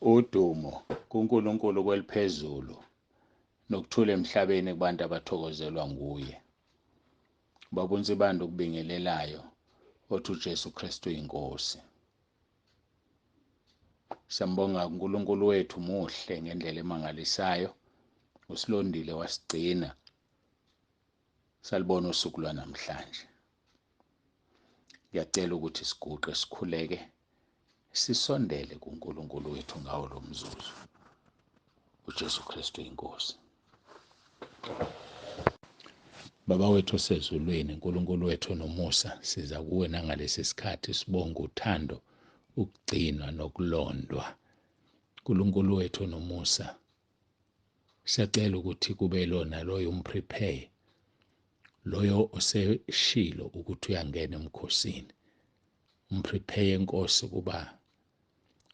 Udumo kuNkulunkulu kweliphezulu nokuthula emhlabeni kubantu abathokozelwa nguye. Babunzi bando kubingelelayo othi uJesu Kristu inkosi. Siyambonga uNkulunkulu wethu muhle ngendlela emangalisayo. Usilondile wasigcina. Salibona usuku lwanamhlanje. Ngiyacela ukuthi siguqe sikhuleke sisondele kuNkulunkulu wethu ngawo lo mzuzu. uJesu Kristu inkosi. Baba wethu osezulwini, uNkulunkulu wethu nomusa, siza kuwe nangalesi sikhathi sibonga uthando, ukugcinwa nokulondwa. uNkulunkulu wethu nomusa, siyacela ukuthi kube lona loyo umprepare, loyo oseshilo ukuthi uyangena emkhosini. Umprepare inkosi kuba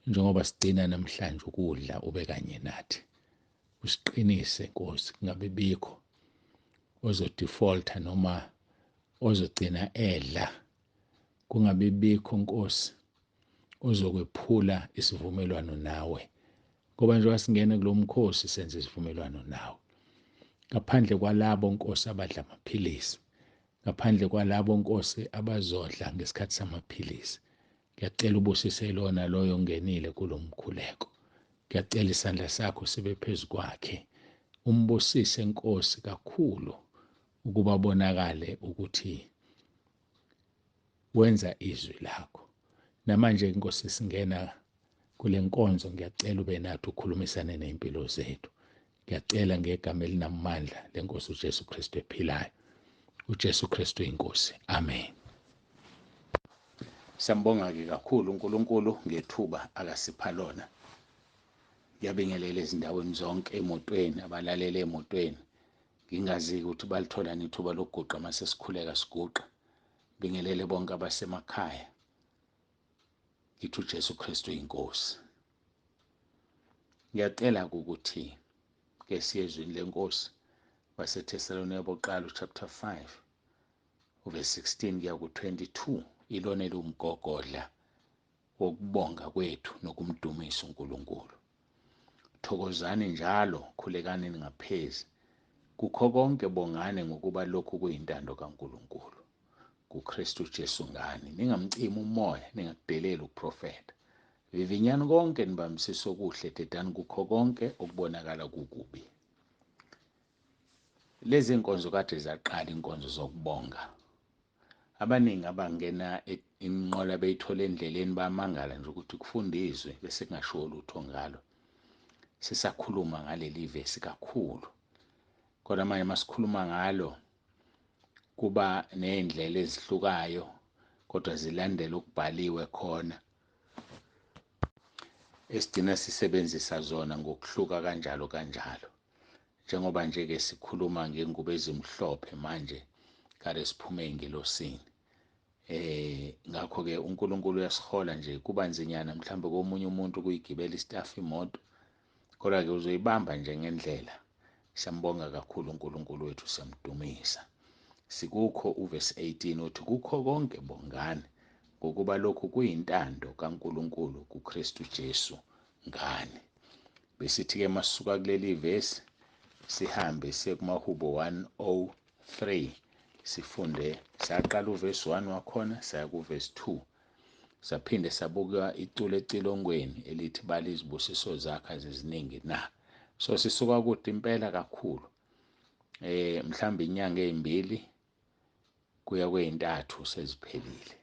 njengoba sigcina namhlanje ukudla ube kanye nathi. Usiqinise Nkosi, kungabe bikho ozodefaulta noma ozogcina edla. Kungabe bikho Nkosi ozokwephula isivumelwano nawe. Ngoba njengoba singena kulo mkhosi senze isivumelwano nawe. Ngaphandle kwalabo Nkosi abadla amaphilisi, ngaphandle kwalabo Nkosi abazodla ngesikhathi samaphilisi, ngiyacela ubusise lona loyo ongenile kulo mkhuleko. Ngiyacela isandla sakho sibe phezu kwakhe. Umbusise Nkosi kakhulu ukuba bonakale ukuthi wenza izwi lakho. Namanje Nkosi singena kule nkonzo, ngiyacela ube nathi ukhulumisane nempilo zethu. Ngiyacela ngegama elinamandla leNkosi uJesu Kristu ephilayo. uJesu Kristu inkosi. Amen. Siyambonga-ke kakhulu uNkulunkulu ngethuba akasipha lona. Ngiyabingelela ezindaweni zonke emotweni, abalalela emotweni. Ngingazi ukuthi balithola ithuba lokuguqa mase sikhuleka siguqa. Bingelele bonke abasemakhaya. Ngithi uJesu Kristu inkosi. Ngiyacela ukuthi ke siyezwini lenkosi waseThesalonika bokuqala chapter 5 verse 16 kuya ku22. Ilona lumgogodla wokubonga kwethu nokumdumisa uNkulunkulu. Thokozani njalo, khulekani ningaphezi. Kukho konke bongane ngokuba lokhu kuyintando kaNkulunkulu kuKristu Jesu ngani. Ningamcimi umoya, ningakudeleli ukuprofeta. Vivinyani konke nibambisise okuhle, dedani kukho konke okubonakala kukubi. Lezi inkonzo kade zaqala inkonzo zokubonga. Abaningi abangena inqola beyithola endleleni bamangala nje ukuthi kufundizwe bese kungashiwo lutho ngalo. Sisakhuluma ngaleli vesi kakhulu. Kodwa manje masikhuluma ngalo kuba nezindlela ezihlukayo kodwa zilandela ukubhaliwe khona. Esigcina sisebenzisa zona ngokuhluka kanjalo. Njengoba nje ke sikhuluma ngengubo ezimhlophe manje kade siphume engilosini. Ngakho ke uNkulunkulu uyasihola nje kuba nzinyana mhlambe komunye umuntu kuyigibela istaff imoto. Kodwa ke uzoyibamba nje ngendlela. Siyambonga kakhulu uNkulunkulu wethu, siyamdumisa. Sikukho uverse 18 uthi kukho konke bongane ngokuba lokhu kuyintando kaNkulunkulu kuKristu Jesu ngani. Besithi ke masuka kuleli verse sihambe siye kumahubo 103 sifunde, saqala uverse 1 wakhona saya kuverse 2. Saphinde sabuka iculo ecilongweni elithi bali izibusiso zakhe eziningi na. So sisuka kude impela kakhulu. Mhlambe inyanga ezimbili kuya kweintathu seziphelile.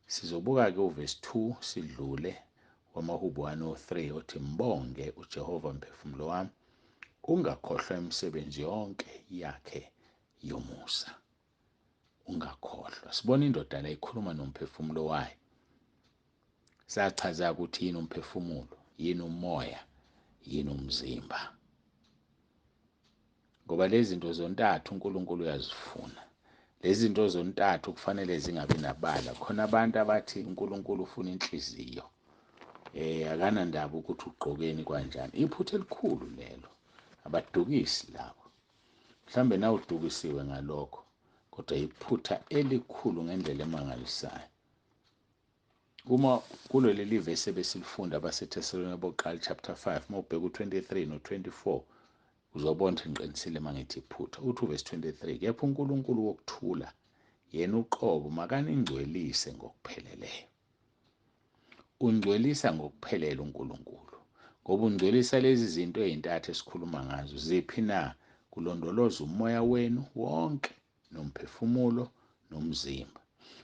Sizobuka ke uverse 2 sidlule wamahubo 103 othi mbonge uJehova mphefumulo wami, ungakhohlwa imisebenzi yonke yakhe yomusa. Ungakhohlwa. Sibona indoda la ikhuluma nomphefumulo wayo. Sachaza ukuthi yini umphefumulo, yini umoya, yini umzimba. Ngoba lezi zinto zontathu uNkulunkulu uyazifuna. Lezi zinto zontathu kufanele zingabi nabala. Khona abantu abathi uNkulunkulu ufuna inhliziyo. Akanandaba ukuthi ugqokeni kanjani. Iphutha elikhulu lelo. Abadukisi labo. Mhlambe nawe udukisiwe ngalokho, kodwa iphutha elikhulu ngendlela emangalisayo. Uma kuleli vesi ebesilifunda abaseThesalonika bokuqala chapter 5 mawubheka u23 no24 uzobona ukuthi ngiqinisile mangithi iphutha. Uthi uvesi 23, kepha uNkulunkulu wokuthula yena uqobo makaningcwelise ngokupheleleyo. Ungcwelisa ngokuphelele uNkulunkulu, ngoba ungcwelisa lezi zinto ezintathu esikhuluma ngazo. Ziphi na? Kulondoloza umoya wenu wonke nomphefumulo nomzimba.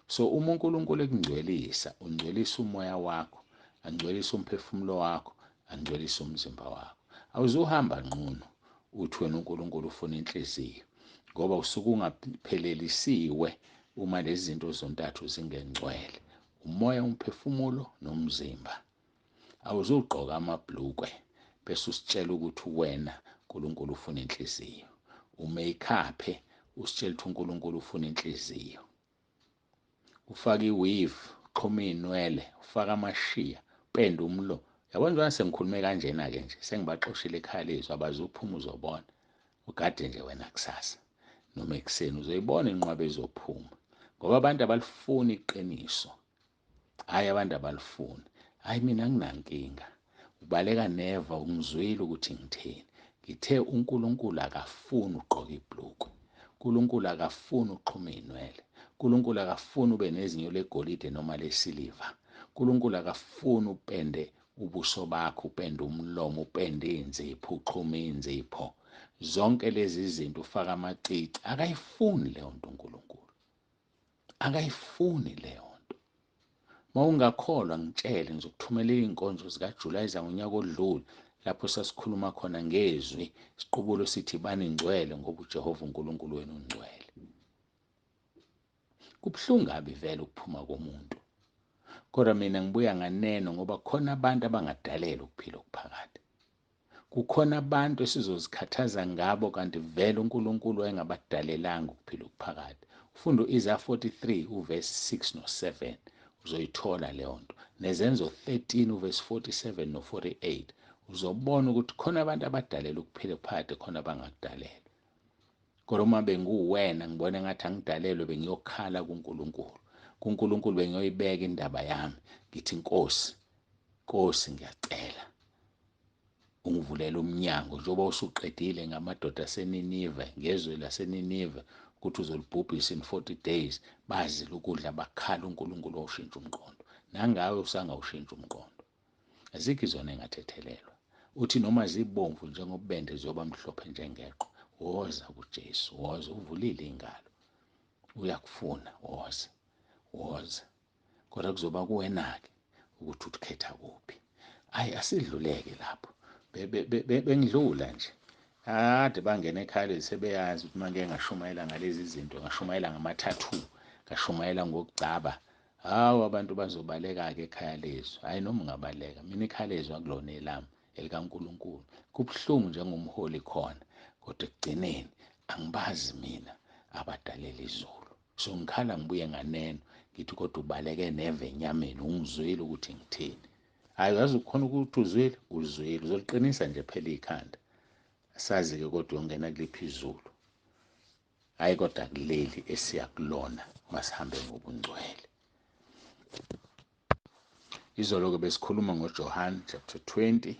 So uma uNkulunkulu ekungcwelisa, ungcwelisa umoya wakho, angcwelisa umphefumulo wakho, angcwelisa umzimba wakho. Awuzuhamba nqunu uthi wena uNkulunkulu ufuna inhliziyo, ngoba usuke ungaphelelisiwe uma lezi zinto zontathu zingengcwele, umoya, umphefumulo nomzimba. Awuzugqoka amabhlukwe bese usitshela ukuthi wena uNkulunkulu ufuna inhliziyo, umeyikhaphe usitshela ukuthi uNkulunkulu ufuna inhliziyo. Ufaka iweave, uxhuma iy'nwele, ufaka amashiya, upende umlomo. Yabona njengoba sengikhulume kanjena-ke nje sengibaxoshile ekhaya lethu, abazuphuma uzobona. Ugade nje wena kusasa noma ekuseni uzoyibona inqwaba ezophuma, ngoba abantu abalifuni iqiniso. Hhayi, abantu abalifuni. Hhayi, mina anginankinga, ubaleka neva ungizwile ukuthi ngitheni. Ngithe uNkulunkulu akafuni ugqoke ibhlukwe, uNkulunkulu akafuni uxhuma iy'nwele, uNkulunkulu akafuni ube nezinyo legolide noma lesiliva, uNkulunkulu akafuni upende ubuso bakho, upende umlomo, upende iy'nzipho, uxhume iy'nzipho. Zonke lezi zinto ufaka amacici, akayifuni leyo nto uNkulunkulu, akayifuni leyo nto. Uma ungakholwa ngitshele, ngizokuthumelela iy'nkonzo zikaJulayi zangonyaka odlule lapho sasikhuluma khona ngezwi, isiqubulo sithi bani ngcwele ngoba uJehova uNkulunkulu wenu ungcwele. Kubuhlungu kabi vele ukuphuma komuntu, kodwa mina ngibuya nganeno ngoba kukhona abantu abangadalelwa ukuphila okuphakade. Kukhona abantu esizozikhathaza ngabo kanti vele uNkulunkulu wayengabadalelanga ukuphila okuphakade. Ufunda u-Isaiah 43 uvesi 6 no7 uzoyithola leyo nto. Nezenzo 13 uvesi 47 no48 uzobona ukuthi khona abantu abadalelwa ukuphila okuphakade, khona abangakudalelwa. Kodwa uma benguwena ngibona engathi angidalelwe, bengiyokhala kuNkulunkulu. KuNkulunkulu bengiyoyibeka indaba yami, ngithi Nkosi, Nkosi ngiyacela ungivulele umnyango njengoba usuqedile ngamadoda aseNinive, ngezwe laseNinive ukuthi uzolibhubhisa in 40 days. Bazile ukudla bakhala, uNkulunkulu wawushintsha umqondo. Nangawe usangawushintsha umqondo. Azikho izona engathethelelwa. Uthi noma zibomvu njengobende ziyoba mhlophe njengeqhwa. Woza kuJesu, woza, uvulile ingalo, uyakufuna, woza, woza. Kodwa kuzoba kuwena-ke ukuthi ukhetha kuphi. Hhayi, asidluleke lapho. Bengidlula nje, kade bangena ekhaya lethu sebeyazi ukuthi uma ngeke ngashumayela ngalezi zinto, ngashumayela ngamathathu, ngashumayela ngokugcaba, hawu, abantu bazobaleka-ke ekhaya lethu. Hhayi, noma ungabaleka, mina ikhaya lethu akulona elami, elikaNkulunkulu. Kubuhlungu njengomholi khona, kodwa ekugcineni angibazi mina abadalela izulu. So ngikhala ngibuye nganeno ngithi kodwa ubaleke neve enyameni, ungizwile ukuthi ngithini. Hhayi, yazi ukhona ukuthi uzwile, uzwile, uzoliqinisa nje phela ikhanda. Asazi-ke kodwa uyongena kuliphi izulu. Hhayi, kodwa kuleli esiya kulona masihambe ngobungcwele. Izolo-ke besikhuluma ngoJohane chapter 20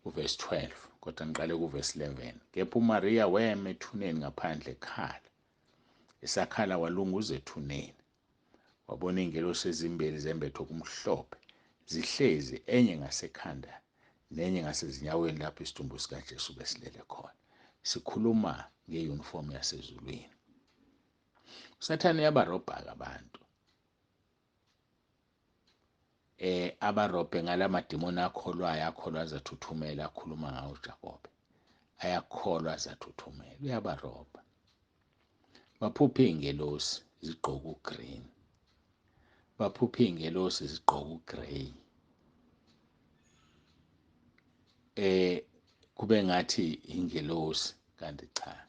uvesi 12, kodwa ngiqale kuvesi 11. Kepha uMariya wema ethuneni ngaphandle ekhala, esakhala walunguza ethuneni. Wabona iy'ngelosi ezimbili zembethe okumhlophe zihlezi, enye ngasekhanda nenye ngasezinyaweni lapho isidumbu sikaJesu besilele khona. Sikhuluma ngeyunifomu yasezulwini. USathane yabarobha-ke abantu. Abarobhe ngalamadimoni akholwayo, akholwa azathuthumela, akhuluma ngawo uJakobe. Ayakholwa azathuthumela, uyabarobha. Baphupha iy'ngelosi zigqoke ugreen. Baphupha iy'ngelosi zigqoke ugrey. Kube ngathi ingelosi kanti cha.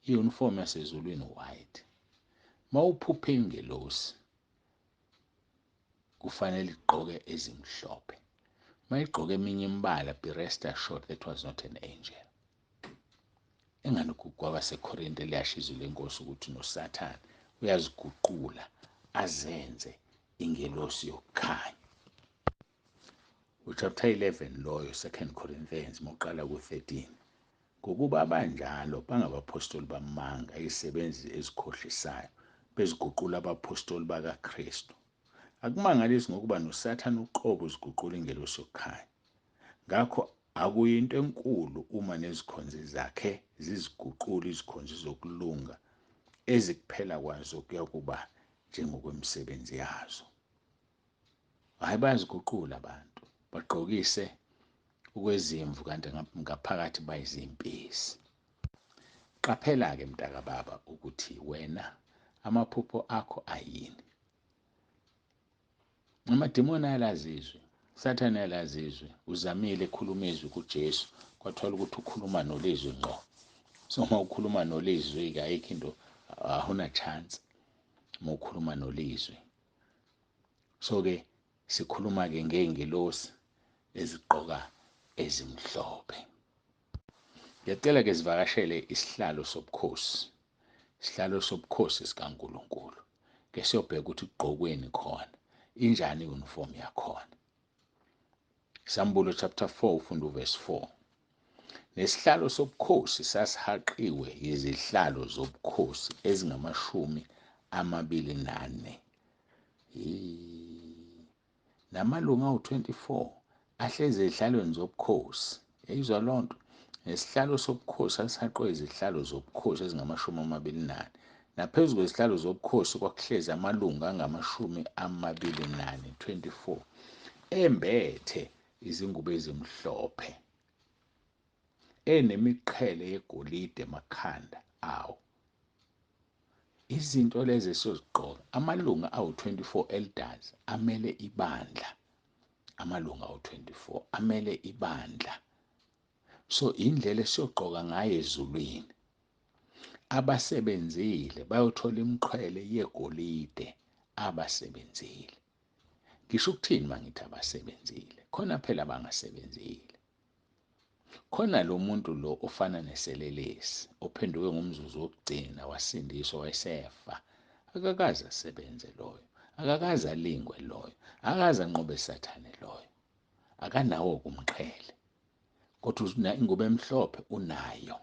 Iyunifomu yasezulwini white. Mawuphupha ingelosi kufanele igqoke ezimhlophe. Mayigqoke eminye imbala, be rest assured that was not an angel. Engani kwabaseKorinte liyasho izwi lenkosi ukuthi noSathane uyaziguqula azenze ingelosi yokukhanya. Chapter 11 loyo 2 Corinthians moqala ku-13. Ngokuba abanjalo bangabapostoli bamanga, izisebenzi ezikhohlisayo, beziguqula abapostoli bakaKristu. Akumangalisi ngokuba noSathane uqobo uziguqula ingelosi yokukhanya. Ngakho akuyinto enkulu uma nezikhonzi zakhe ziziguqula izikhonzi zokulunga ezikuphela kwazo kuya kuba njengokwemisebenzi yazo. Hayi, bayaziguqula abantu bagqokise ukwezimvu kanti ngaphakathi bayizimpisi. Qaphela-ke mntakababa ukuthi wena amaphupho akho ayini. Amadimoni ayalazizwe, Sathane ayalazizwe. Uzamile ekhuluma izwi kuJesu kwathola ukuthi ukhuluma nolizwi ngqo. So uma ukhuluma nolizwi ayikho into, ahuna chance uma ukhuluma nolizwi. So-ke sikhuluma-ke ngey'ngelosi ezigqoka ezimhlophe. Ngiyacela-ke sivakashele isihlalo sobukhosi. Isihlalo sobukhosi sikaNkulunkulu. Ke siyobheka ukuthi kugqokweni khona. Injani i-uniform yakhona. Isambulo chapter 4 ufunda uverse 4. Nesihlalo sobukhosi sasihaqiwe yizihlalo zobukhosi ezingama24. Namalunga awu-24 ahlezi ezihlalweni zobukhosi. Yayizwa lonto. Nesihlalo sobukhosi sasihaqiwe izihlalo zobukhosi ezingama24. Naphezu kwezihlalo zobukhosi kwakuhlezi amalunga angama24 embethe izingubo ezimhlophe, enemiqhele yegolide emakhanda awo. Izinto lezi esizigqoka, amalunga awu-24 elders amele ibandla. Amalunga awu-24 amele ibandla. So indlela esiyogqoka ngayo ezulwini. Abasebenzile bayothola imiqhele yegolide. Abasebenzile. Ngisho ukuthini mangithi abasebenzile? Khona phela abangasebenzile. Khona lo muntu lo ofana neselelesi ophenduke ngomzuzu wokugcina wasindiswa wayesefa. Akakaze asebenze loyo. Akakaze alingwe loyo. Akakaze anqobe Sathane loyo. Akanawo kumqhele. Kodwa ingubo emhlophe unayo.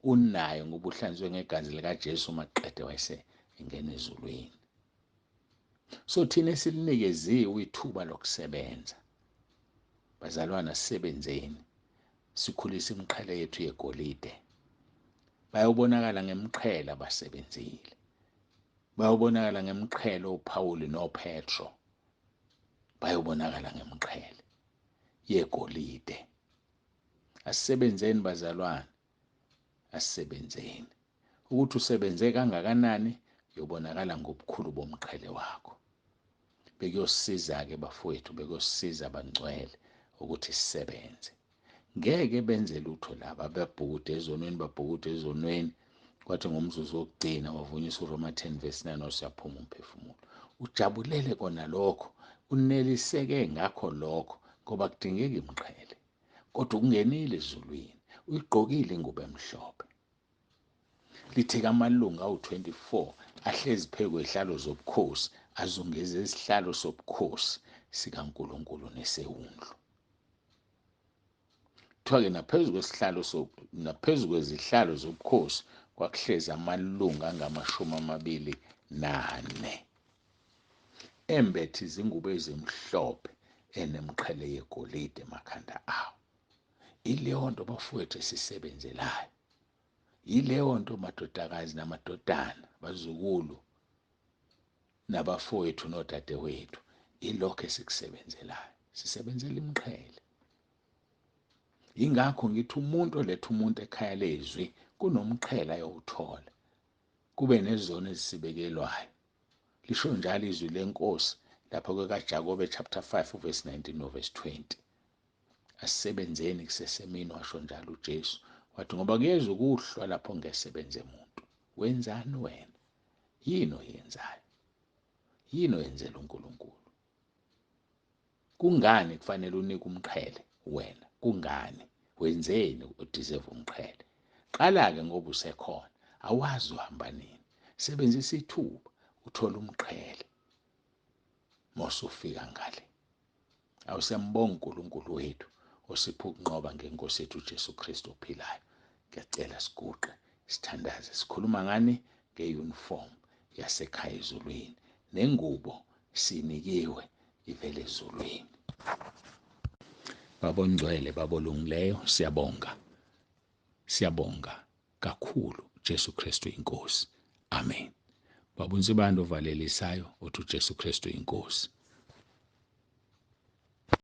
Unayo ngoba uhlanzwe ngegazi likaJesu maqede wayesengena ezulwini. So thina esilinikezwe ithuba lokusebenza. Bazalwana, sisebenzeni. Sikhulisa imiqhele yethu yegolide. Bayobonakala ngemqhele abasebenzile. Bayobonakala ngemqhele uPawuli noPetro. Bayobonakala ngemqhele yegolide. Asisebenzeni bazalwane. Asisebenzeni. Ukuthi usebenze kangakanani yobonakala ngobukhulu bomqhele wakho. Bekuyosisiza-ke bafowethu, bekuyosisiza abangcwele ukuthi sisebenze. Ngeke benze lutho laba babhukude ezonweni kwathi ngomzuzu wokugcina wavunyiswa uRoma 10 verse 9 usiyaphuma umphefumulo. Ujabulele kona lokho, uneliseke ngakho lokho ngoba kudingeka imqhele. Kodwa ungenile ezulwini, uyigqokile ingubo emhlophe. Lithi amalunga awu-24 ahlezi phezu kwezihlalo zobukhosi azungeze isihlalo sobukhosi sikaNkulunkulu nesewundlu. Kuthiwa-ke naphezu kwezihlalo zobukhosi kwakuhlezi amalunga angama24 embethe izingubo ezimhlophe enemqhele yegolide emakhanda awo. Ileyo nto bafowethu esisebenzelayo. Yileyo nto madodakazi namadodana, bazukulu nabafowethu nodadewethu, ilokho esikusebenzelayo. Sisebenzela imqhele. Ingakho ngithi umuntu oletha umuntu ekhaya lezwi kunomqhele ayowuthola. Kube nezono ezisibekelwayo. Lisho njalo izwi lenkosi lapha kwekaJakobe chapter 5 verse 19 no verse 20. Asisebenzeni kusesemini washo njalo uJesu. Wathi ngoba kuyeza ukuhlwa lapho ngesebenze umuntu. Wenzani wena? Yini oyenzayo? Yini oyenzela uNkulunkulu? Kungani kufanele unike umqhele wena? Kungani? Wenzeni udeserve umqhele? Qala-ke ngoba usekhona. Awazi uhamba nini. Sebenzisa ithuba uthola umqhele. mosufika ngale. Awusiyambonga uNkulunkulu wethu osipha ukunqoba ngenkosi yethu uJesu Kristu ophilayo. Ngiyacela siguqe, sithandaze. Sikhuluma ngani? Nge-uniform yasekhaya ezulwini, nengubo sinikiwe ivele ezulwini. Baba ongcwele, Baba olungileyo, siyabonga kakhulu Jesu Kristu inkosi. Amen. Baba uNsibanda ovalelisayo, uthi uJesu Kristu inkosi.